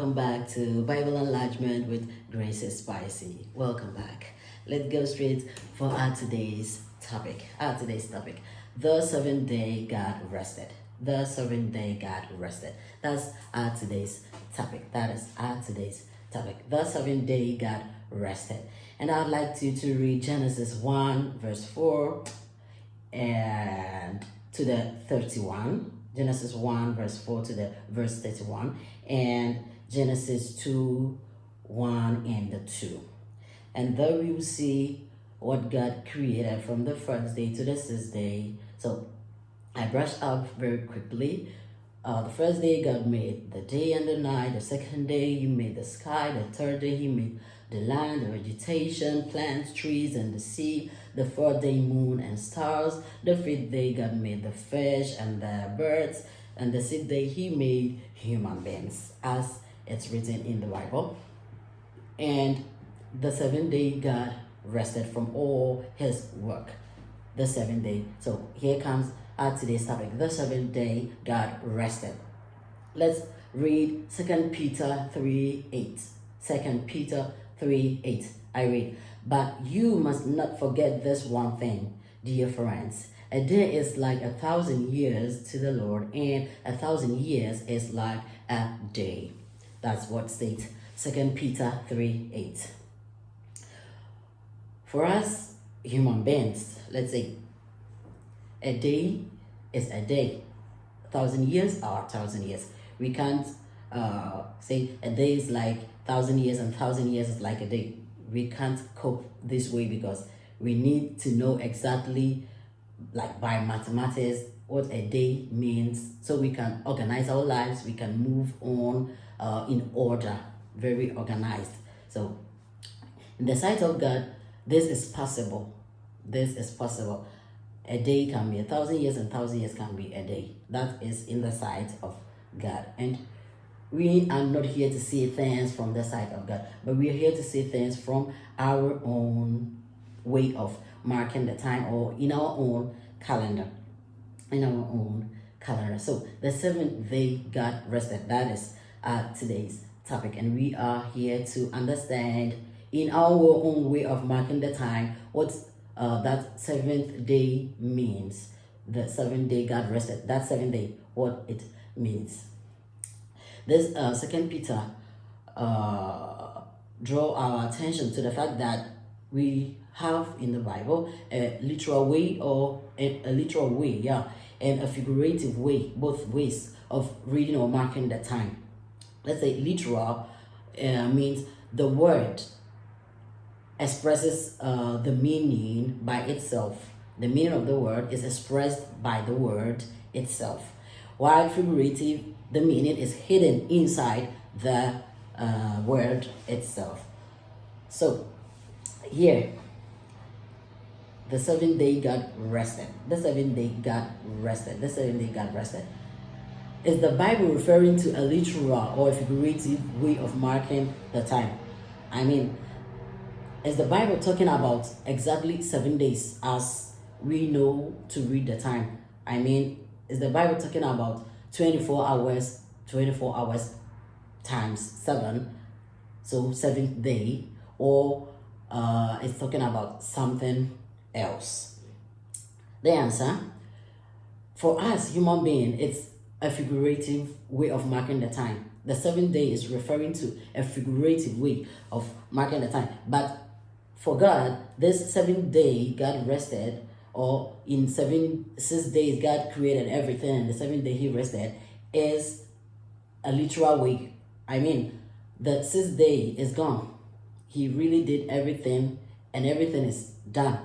welcome back to Bible Enlargement with Gracey Spicey. Welcome back. Let's go straight for our today's topic. The seventh day God rested. The seventh day God rested. That's our today's topic. The seventh day God rested. And I'd like to read Genesis 1 verse 4 and to the 31. Genesis 1 verse 4 to the verse 31, and Genesis 2 1 and the 2. And there we will see what God created from the first day to the sixth day. So I brushed up very quickly. The first day God made the day and the night. The second day He made the sky. The third day He made the land, the vegetation, plants, trees, and the sea. The fourth day moon and stars. The fifth day God made the fish and the birds. And the sixth day He made human beings, as it's written in the Bible. And the seventh day God rested from all His work. The seventh day. So here comes our today's topic. The seventh day God rested. Let's read 2 Peter 3:8. 2 Peter 3:8. I read, "But you must not forget this one thing, dear friends. A day is like 1,000 years to the Lord, and 1,000 years is like a day." That's what states 2 Peter 3:8. For us human beings, let's say a day is a day. 1,000 years are 1,000 years. We can't say a day is like 1,000 years and 1,000 years is like a day. We can't cope this way because we need to know exactly, like by mathematics, what a day means, so we can organize our lives. We can move on in order, very organized. So in the sight of God, this is possible. A day can be 1,000 years and 1,000 years can be a day. That is in the sight of God. And we are not here to see things from the sight of God, but we are here to see things from our own way of marking the time, or in our own calendar. So the seventh day God rested. That is today's topic, and we are here to understand in our own way of marking the time what that seventh day means. The seventh day God rested. That seventh day, what it means. This 2 Peter draw our attention to the fact that we have in the Bible a literal way and a figurative way, both ways of reading or marking the time. Let's say literal means the word expresses the meaning by itself. The meaning of the word is expressed by the word itself, while figurative, the meaning is hidden inside the word itself. So here, the seventh day God rested. The seventh day God rested. The seventh day God rested. Is the Bible referring to a literal or a figurative way of marking the time? I mean, is the Bible talking about exactly 7 days as we know to read the time? I mean, is the Bible talking about 24 hours times 7, so seventh day, or it's talking about something else? The answer, for us human beings, it's a figurative way of marking the time. The seventh day is referring to a figurative way of marking the time. But for God, this seventh day God rested, or in 6 days God created everything, and the seventh day He rested, is a literal way. I mean, the 6th day is gone. He really did everything, and everything is done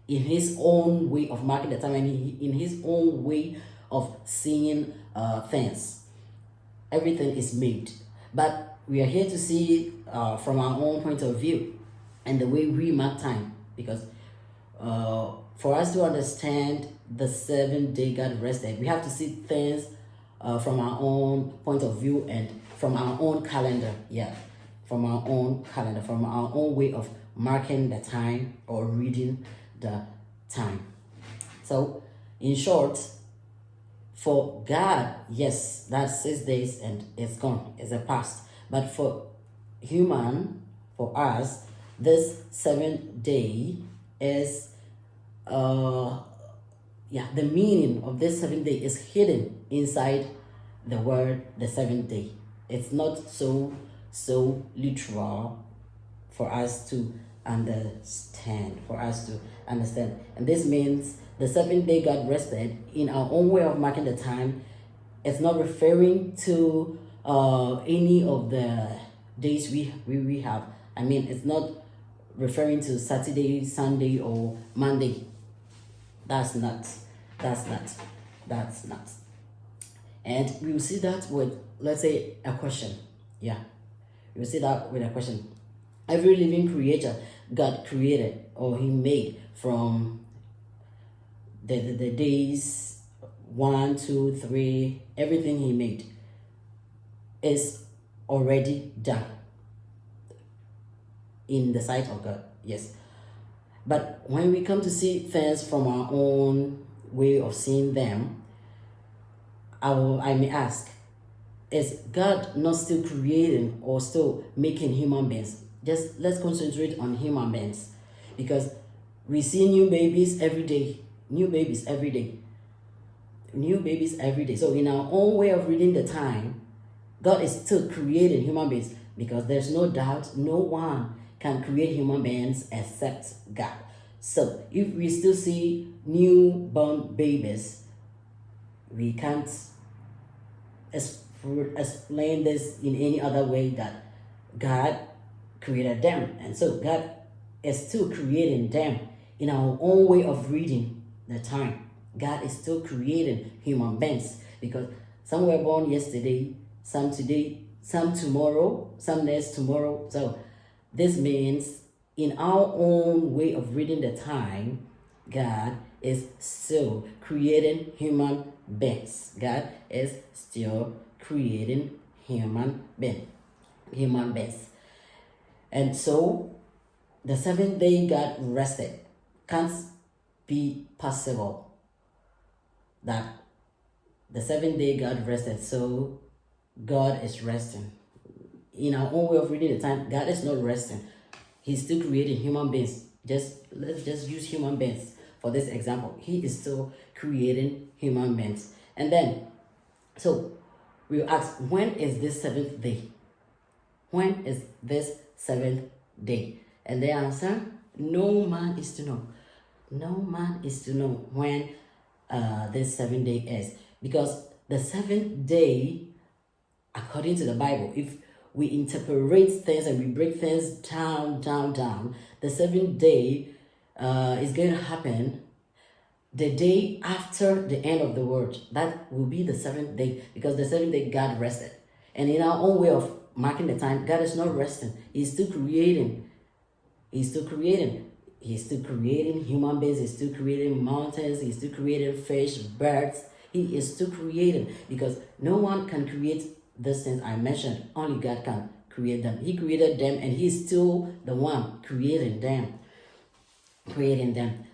in His own way of marking the time, and in His own way of seeing things. Everything is made. But we are here to see from our own point of view and the way we mark time, because for us to understand the seventh day God rested, we have to see things from our own point of view and from our own calendar. From our own way of marking the time or reading the time. So in short, for God, yes, that's 6 days and it's gone, it's a past. But for human, for us, this seventh day is the meaning of this seventh day is hidden inside the word the seventh day. It's not so literal for us to understand. And this means the seventh day God rested. In our own way of marking the time, it's not referring to any of the days we have. I mean, it's not referring to Saturday, Sunday, or Monday. That's not. And we will see that with, let's say, a question. Yeah, we will see that with a question. Every living creature God created, or He made, from the days 1, 2, 3, everything He made is already done in the sight of God. Yes. But when we come to see things from our own way of seeing them, I may ask, is God not still creating or still making human beings? Just let's concentrate on human beings, because we see new babies every day. So in our own way of reading the time, God is still creating human beings, because there's no doubt no one can create human beings except God. So if we still see newborn babies, we can't explain this in any other way that God created them. And so God is still creating them in our own way of reading the time. God is still creating human beings, because some were born yesterday, some today, some tomorrow, some next tomorrow. So this means in our own way of reading the time, God is still creating human beings. God is still creating human beings. And so the seventh day God rested. Can't be possible that the seventh day God rested, so God is resting. In our own way of reading the time, God is not resting. He's still creating human beings. Let's just use human beings for this example. He is still creating human beings. And then, so we'll ask, when is this seventh day? When is this seventh day? And the answer, no man is to know. No man is to know when this seventh day is. Because the seventh day, according to the Bible, if we interpret things and we break things down, the seventh day is going to happen the day after the end of the world. That will be the seventh day, because the seventh day God rested. And in our own way of marking the time, God is not resting. He's still creating. He's still creating human beings. He's still creating mountains. He's still creating fish, birds. He is still creating, because no one can create these things I mentioned. Only God can create them. He created them, and He's still the one creating them.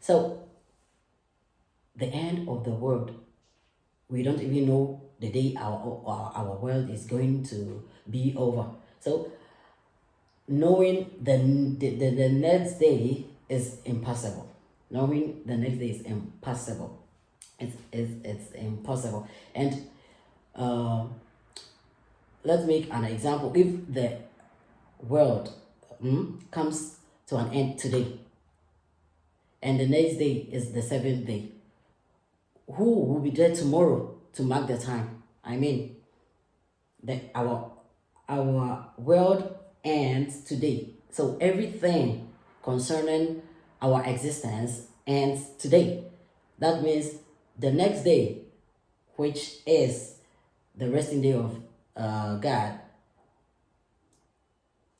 So the end of the world, we don't even know the day our world is going to be over. So knowing the next day is impossible. Knowing the next day is impossible. It's impossible. And let's make an example. If the world comes to an end today, and the next day is the seventh day, who will be there tomorrow to mark the time? I mean, our world ends today. So everything concerning our existence ends today. That means the next day, which is the resting day of God,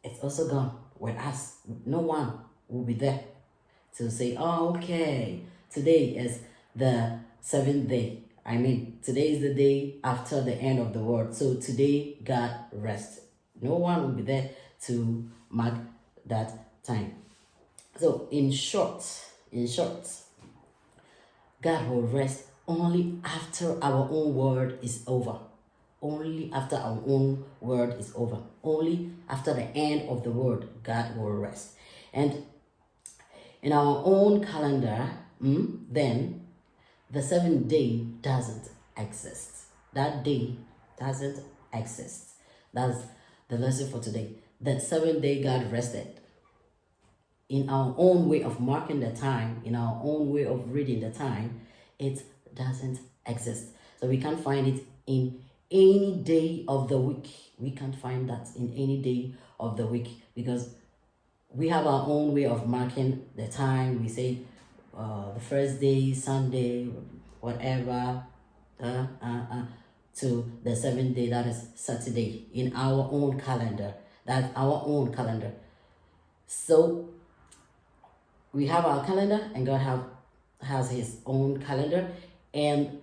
it's also gone with us. No one will be there to say, oh, okay, today is the seventh day. I mean, today is the day after the end of the world. So today, God rested. No one will be there to mark that time. So in short, God will rest only after our own world is over. only after our own word is over. Only after the end of the word, God will rest. And in our own calendar, then the seventh day doesn't exist. That day doesn't exist. That's the lesson for today. The seventh day God rested. In our own way of marking the time, in our own way of reading the time, it doesn't exist. So we can't find it in any day of the week. We can't find that in any day of the week because we have our own way of marking the time. We say the first day, Sunday, whatever, to the seventh day, that is Saturday, in our own calendar. That's our own calendar. So we have our calendar and God has his own calendar. And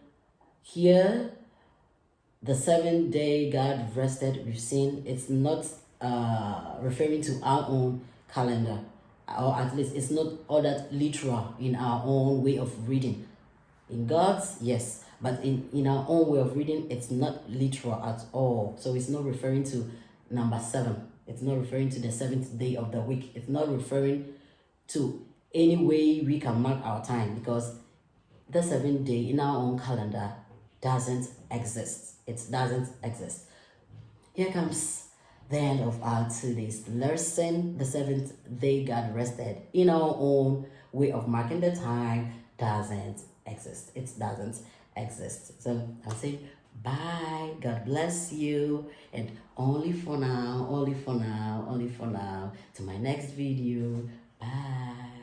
here, the seventh day God rested, we've seen it's not referring to our own calendar, or at least it's not all that literal in our own way of reading. In God's, yes, but in our own way of reading, it's not literal at all. So it's not referring to number 7. It's not referring to the 7th day of the week. It's not referring to any way we can mark our time, because the 7th day in our own calendar doesn't exist. It doesn't exist. Here comes the end of our today's lesson. The 7th day God rested in our own way of marking the time doesn't exist. It doesn't exist. So I'll say bye. God bless you. And only for now, only for now, only for now. To my next video. Bye.